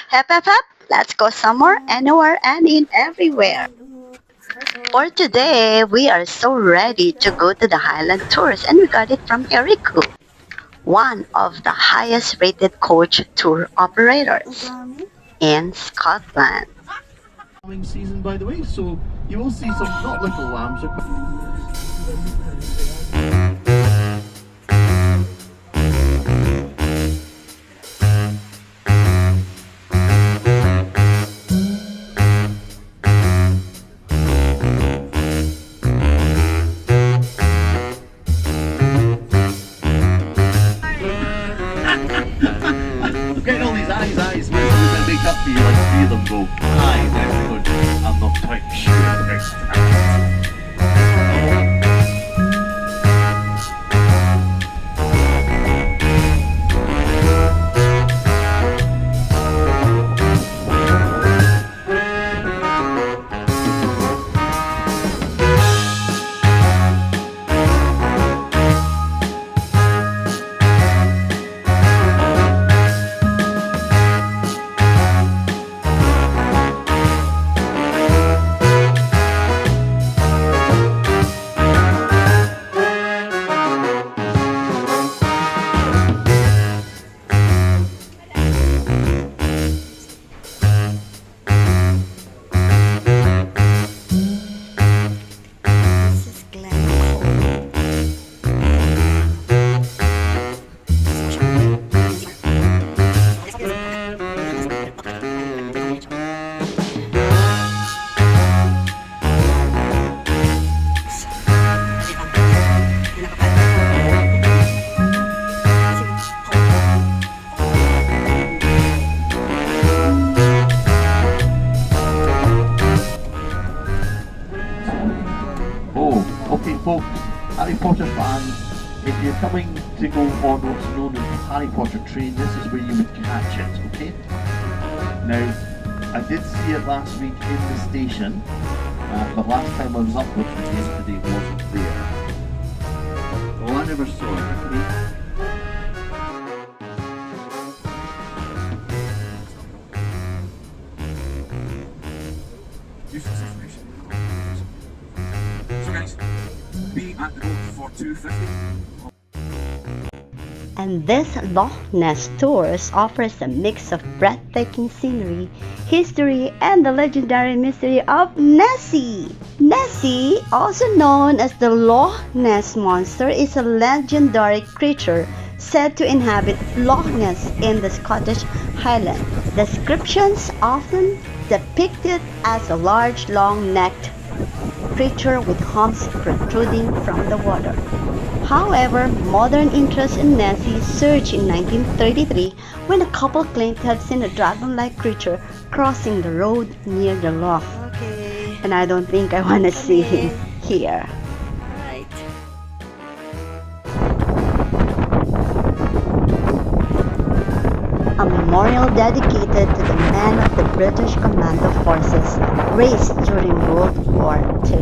Hep, let's go somewhere, anywhere, and in everywhere. For today, we are so ready to go to the Highland Tours, and we got it from Erico, one of the highest rated coach tour operators in Scotland. Season, by the way, so you will see some not little lambs. Getting all these eyes. We're going to make up for you like three of them go. Aye, very good. I'm not quite sure next time. Okay folks, Harry Potter fans, if you're coming to go on what's known as the Harry Potter train, this is where you would catch it, okay? Now, I did see it last week in the station, but last time I was up with it yesterday it wasn't there. Well, I never saw it, okay? Useless information. So guys, be at the boat for 2:50. And this Loch Ness Tours offers a mix of breathtaking scenery, history, and the legendary mystery of Nessie. Nessie, also known as the Loch Ness Monster, is a legendary creature said to inhabit Loch Ness in the Scottish Highlands. Descriptions often depict it as a large, long-necked creature with humps protruding from the water. However, modern interest in Nessie surged in 1933 when a couple claimed to have seen a dragon-like creature crossing the road near the loch. Okay. And I don't think I want to see him here. Right. A memorial dedicated to the men of the British Commando Forces raised during World War II.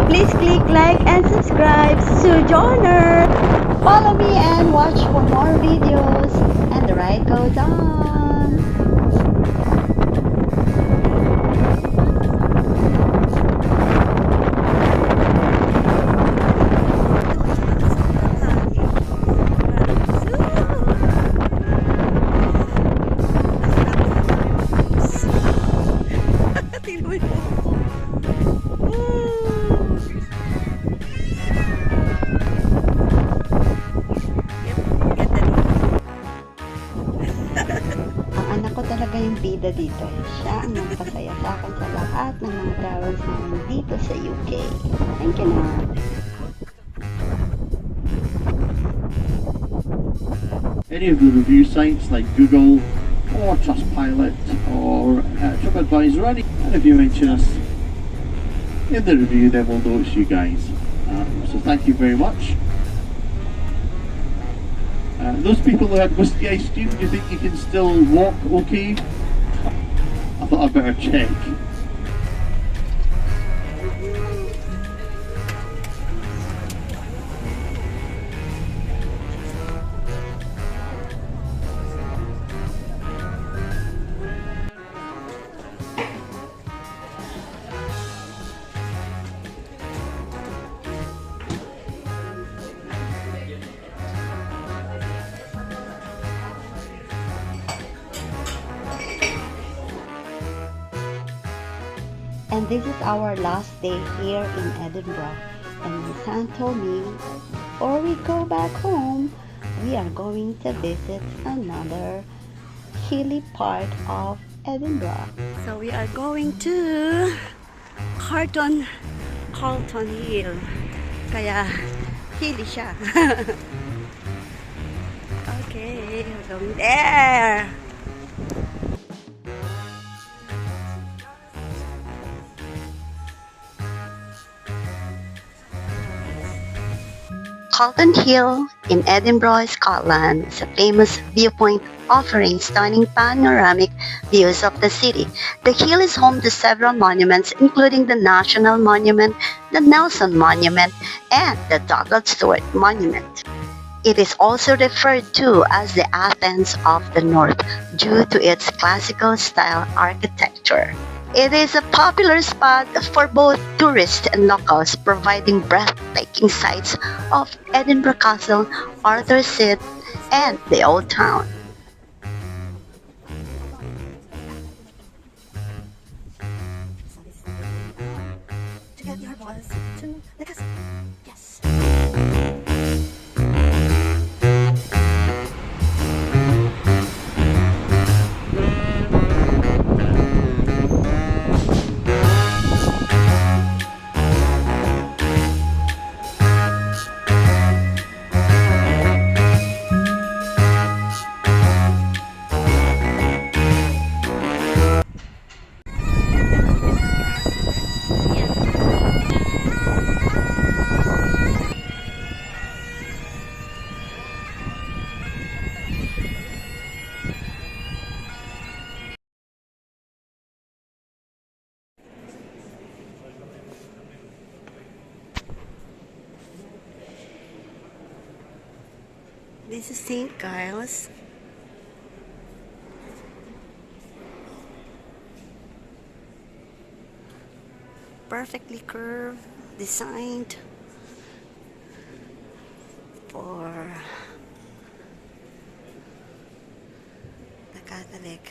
Please click like and subscribe, Sojourner. Follow me and watch for more videos. And the ride goes on. Yung bida dito. Siya ang nagpasaya sa akin sa lahat ng mga travels namin dito sa UK. Thank you na. Any of the review sites like Google or Trustpilot or TripAdvisor, and if you mention us in the review, then we'll know it's you guys. So thank you very much. Those people who had whiskey ice cream, do you think you can still walk okay? I thought I'd better check. And this is our last day here in Edinburgh. And my son told me that before we go back home, we are going to visit another hilly part of Edinburgh. So we are going to Carlton Hill. Kaya hilly siya. Okay, we're going there. Carlton Hill in Edinburgh, Scotland is a famous viewpoint offering stunning panoramic views of the city. The hill is home to several monuments including the National Monument, the Nelson Monument, and the Douglas Stewart Monument. It is also referred to as the Athens of the North due to its classical style architecture. It is a popular spot for both tourists and locals, providing breathtaking sights of Edinburgh Castle, Arthur's Seat, and the Old Town. To get your balls to the castle. Yes. This is St. Giles. Perfectly curved, designed for the Catholic.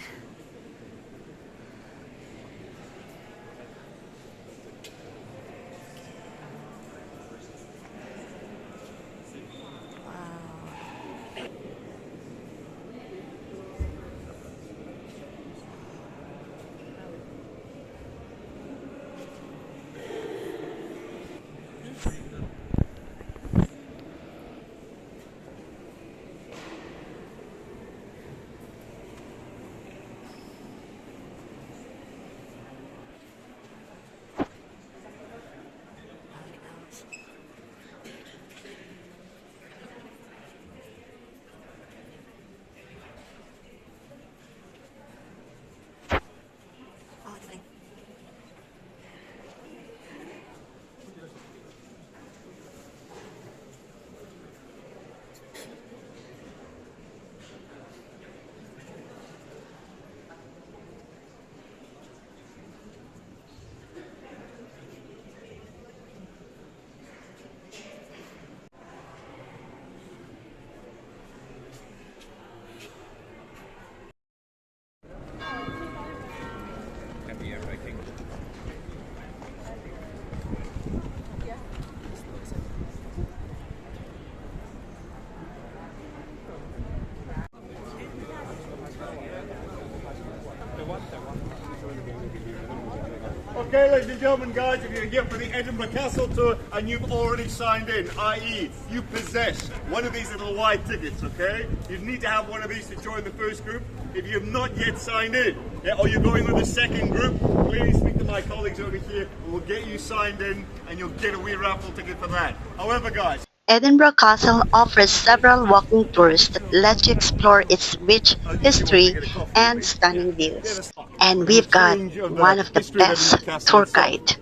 Okay, ladies and gentlemen, guys, if you're here for the Edinburgh Castle tour and you've already signed in, i.e. you possess one of these little white tickets, okay? You need to have one of these to join the first group. If you have not yet signed in, or you're going with the second group, please speak to my colleagues over here and we'll get you signed in and you'll get a wee raffle ticket for that. However, guys, Edinburgh Castle offers several walking tours that let you explore its rich history and stunning views. And we've got one of the best tour guide,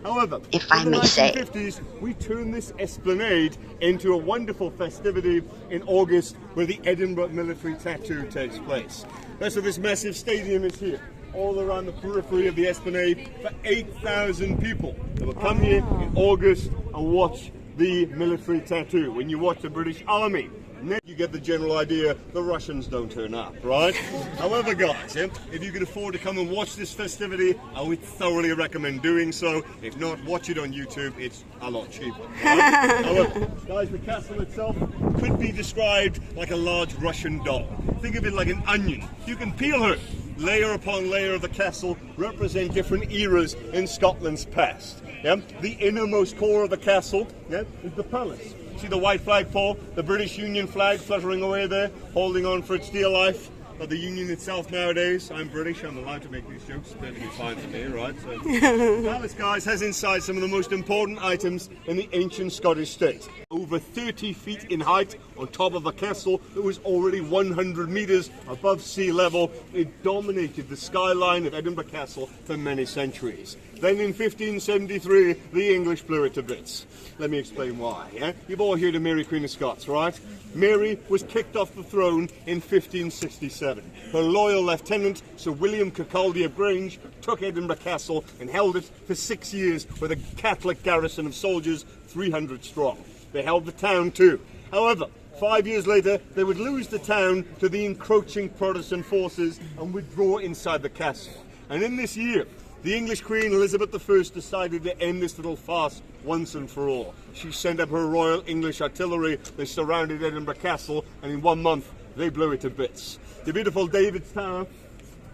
if I may say. In the 1950s, we turned this esplanade into a wonderful festivity in August where the Edinburgh Military Tattoo takes place. So this massive stadium is here, all around the periphery of the esplanade for 8,000 people that will come here in August and watch the military tattoo. When you watch the British Army You get the general idea, the Russians don't turn up, right? However, guys, if you can afford to come and watch this festivity, I would thoroughly recommend doing so. If not, watch it on YouTube, it's a lot cheaper. Right? However, guys, the castle itself could be described like a large Russian doll. Think of it like an onion. You can peel her. Layer upon layer of the castle represent different eras in Scotland's past. Yeah? The innermost core of the castle, yeah, is the palace. See the white flagpole, the British Union flag fluttering away there, holding on for its dear life. But the Union itself nowadays, I'm British, I'm allowed to make these jokes, it's perfectly fine for me, right? So, the palace, guys, has inside some of the most important items in the ancient Scottish state. Over 30 feet in height on top of a castle that was already 100 metres above sea level. It dominated the skyline of Edinburgh Castle for many centuries. Then in 1573, the English blew it to bits. Let me explain why. Yeah? You've all heard of Mary, Queen of Scots, right? Mary was kicked off the throne in 1567. Her loyal lieutenant, Sir William Kirkcaldy of Grange, took Edinburgh Castle and held it for 6 years with a Catholic garrison of soldiers, 300 strong. They held the town too. However, 5 years later, they would lose the town to the encroaching Protestant forces and withdraw inside the castle. And in this year, the English Queen Elizabeth I decided to end this little farce once and for all. She sent up her Royal English Artillery. They surrounded Edinburgh Castle, and in 1 month, they blew it to bits. The beautiful David's Tower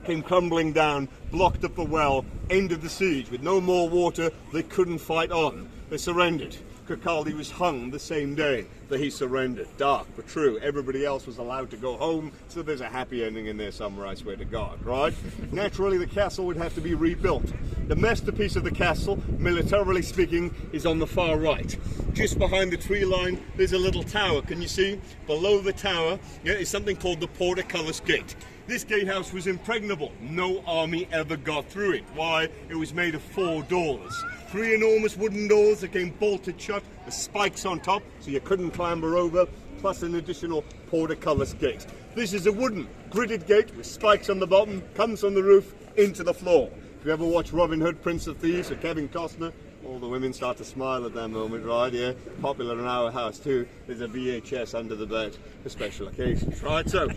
came crumbling down, blocked up the well, ended the siege. With no more water, they couldn't fight on. They surrendered. Kirkcaldy was hung the same day that he surrendered. Dark but true. Everybody else was allowed to go home, so there's a happy ending in there somewhere, I swear to God, right? Naturally, the castle would have to be rebuilt. The masterpiece of the castle, militarily speaking, is on the far right. Just behind the tree line, there's a little tower. Can you see? Below the tower is something called the Portcullis Gate. This gatehouse was impregnable. No army ever got through it. Why? It was made of 4 doors. 3 enormous wooden doors that came bolted shut with spikes on top so you couldn't clamber over, plus an additional portcullis gate. This is a wooden gridded gate with spikes on the bottom, comes from the roof into the floor. If you ever watch Robin Hood, Prince of Thieves with Kevin Costner, all the women start to smile at that moment, right? Yeah, popular in our house too. There's a VHS under the bed for special occasions, right? So,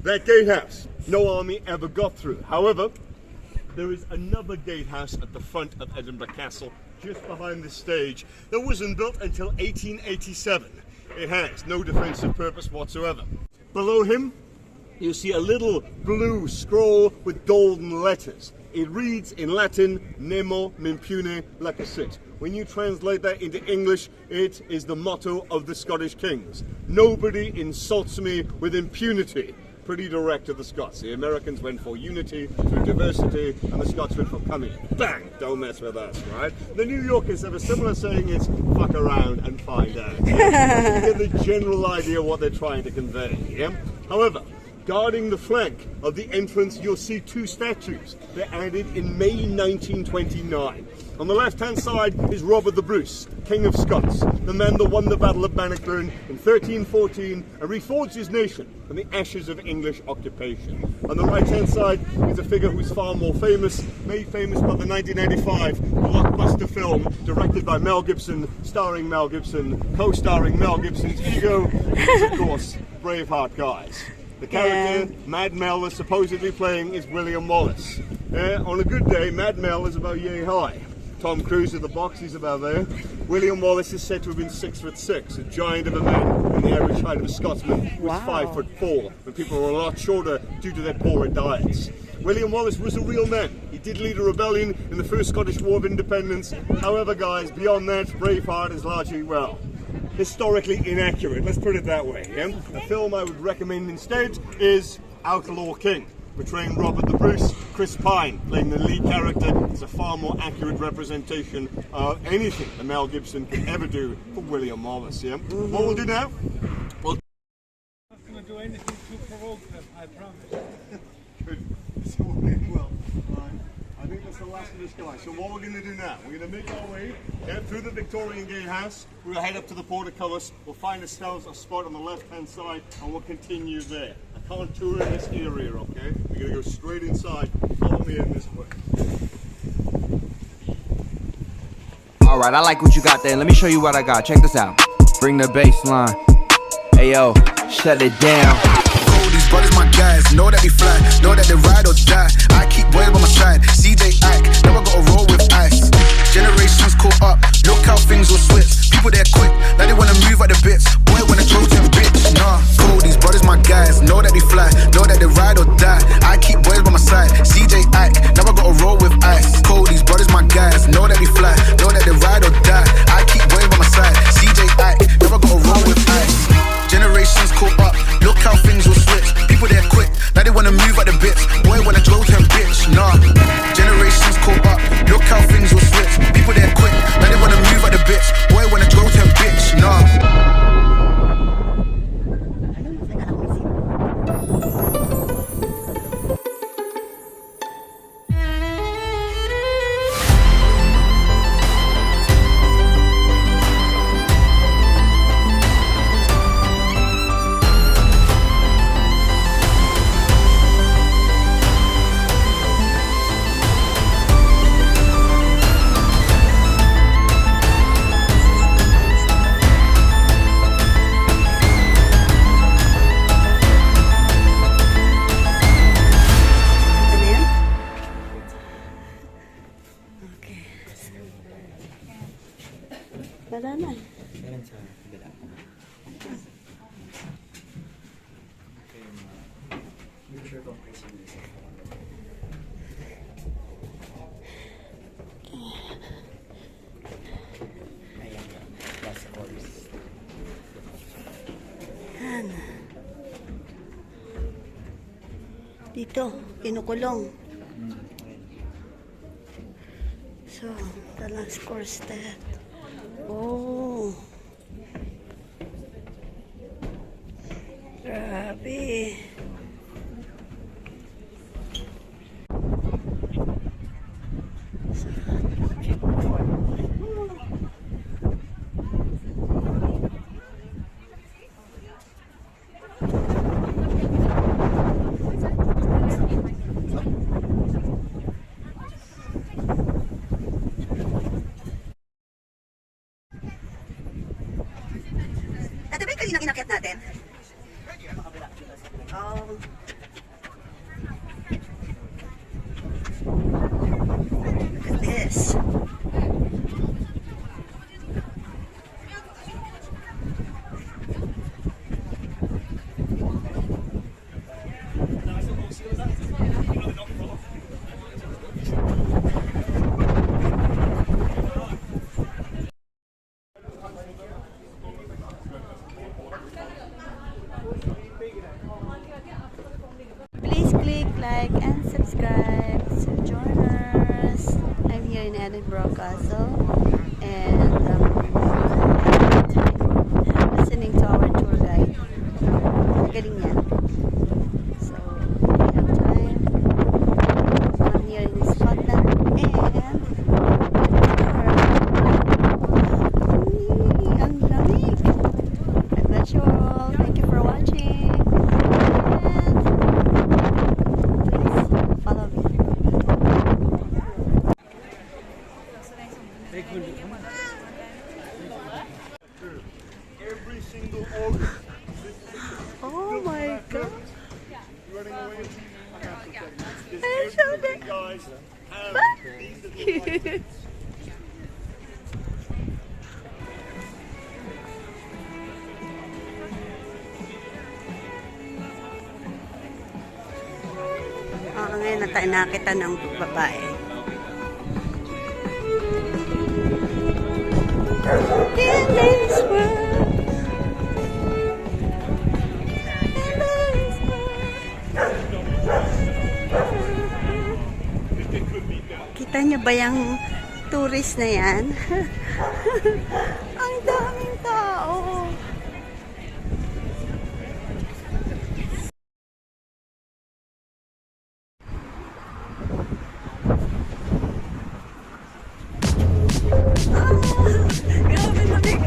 that gatehouse, no army ever got through. However, there is another gatehouse at the front of Edinburgh Castle, just behind the stage, that wasn't built until 1887. It has no defensive purpose whatsoever. Below him, you see a little blue scroll with golden letters. It reads in Latin, Nemo m'impune lacessit. When you translate that into English, it is the motto of the Scottish kings. Nobody insults me with impunity. Pretty direct to the Scots. The Americans went for unity through diversity, and the Scots went for coming. Bang! Don't mess with us, right? The New Yorkers have a similar saying, it's fuck around and find out. You get the general idea of what they're trying to convey, yeah? However, guarding the flank of the entrance, you'll see 2 statues. They're added in May 1929. On the left-hand side is Robert the Bruce, King of Scots, the man that won the Battle of Bannockburn in 1314 and reforged his nation from the ashes of English occupation. On the right-hand side is a figure who's far more famous, made famous by the 1995 blockbuster film directed by Mel Gibson, starring Mel Gibson, co-starring Mel Gibson's ego, and of course, Braveheart, guys. The character Mad Mel is supposedly playing is William Wallace. On a good day, Mad Mel is about yay high. Tom Cruise at the box, he's about there. William Wallace is said to have been 6'6", a giant of a man, and the average height of a Scotsman was 5'4", when people were a lot shorter due to their poorer diets. William Wallace was a real man. He did lead a rebellion in the First Scottish War of Independence. However, guys, beyond that, Braveheart is largely, well, historically inaccurate. Let's put it that way. Yeah? The film I would recommend instead is Outlaw King, portraying Robert the Bruce. Chris Pine playing the lead character. It's a far more accurate representation of anything that Mel Gibson could ever do for William Wallace. Yeah? What we'll do now? I'm not going to do anything to provoke them, I promise. Good. So, well, I think that's the last of this guy. So what we're going to do now, we're going to make our way through the Victorian gatehouse. We're going to head up to the portcullis. We'll find ourselves a spot on the left-hand side, and we'll continue there. I can't tour in this area, okay? We're going to go straight inside. Follow me in this way. All right, I like what you got there. Let me show you what I got. Check this out. Bring the bass line. Hey, yo. shut it down. These brothers my guys, know that they fly, know that they ride or die. I keep boys by my side, CJ Ike, never gotta roll with ice. Generations caught up, look how things will switch. People there quick, like they wanna move at the bits. Boy wanna throw them bitch, nah. Cool, these brothers my guys, know that they fly, know that they ride or die. I keep boys by my side, CJ Ike, never gotta roll with ice. Cool, these brothers my guys, know that they fly, know that they ride or die. I keep boys by my side, CJ Ike, never gotta roll with ice. Generations caught up, look how things will switch. People there quick, now they wanna move at the bits. Boy wanna throw them bitch, nah. Generations caught up, look how things will switch. People there quick, now they wanna move at the bits. Boy wanna throw them bitch, nah. Ano yan? Okay. Wala na. Yan. Dito, kinukulong. So, the last course that. Oh. Grabe. Ito ba yung kaninang inakyat natin? Oh. Look at this. Please click like and subscribe to join us. I'm here in Edinburgh Castle and listening to our tour guide. Galing yan. So, we have time. I'm here in Scotland and ang lamig. God bless you all. Thank you for watching. And follow me. Every single organ. Oh my God. Running away. This I showed every it. guys have these little Cute. Ngayon nakita ng babae. In this world, kita niyo ba yung tourist na yan? Ang daming tao. Grabe lamig.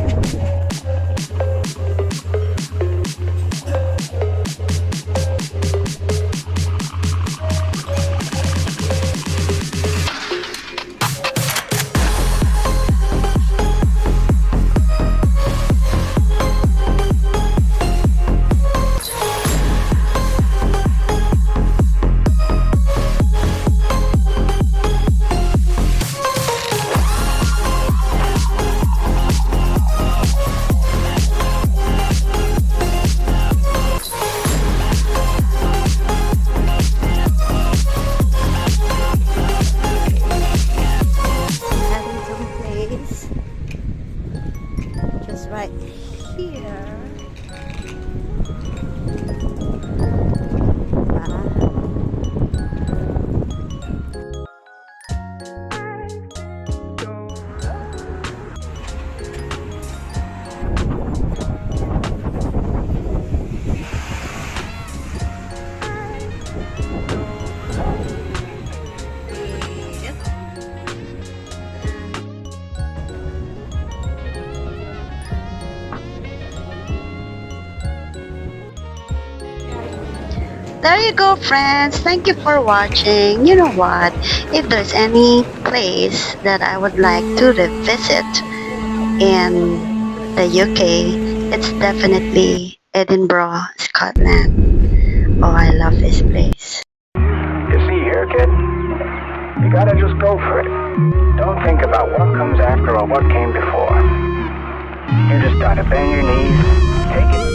There you go, friends. Thank you for watching. You know what? If there's any place that I would like to revisit in the UK, it's definitely Edinburgh, Scotland. Oh, I love this place. You see here, kid? You gotta just go for it. Don't think about what comes after or what came before. You just gotta bend your knees, take it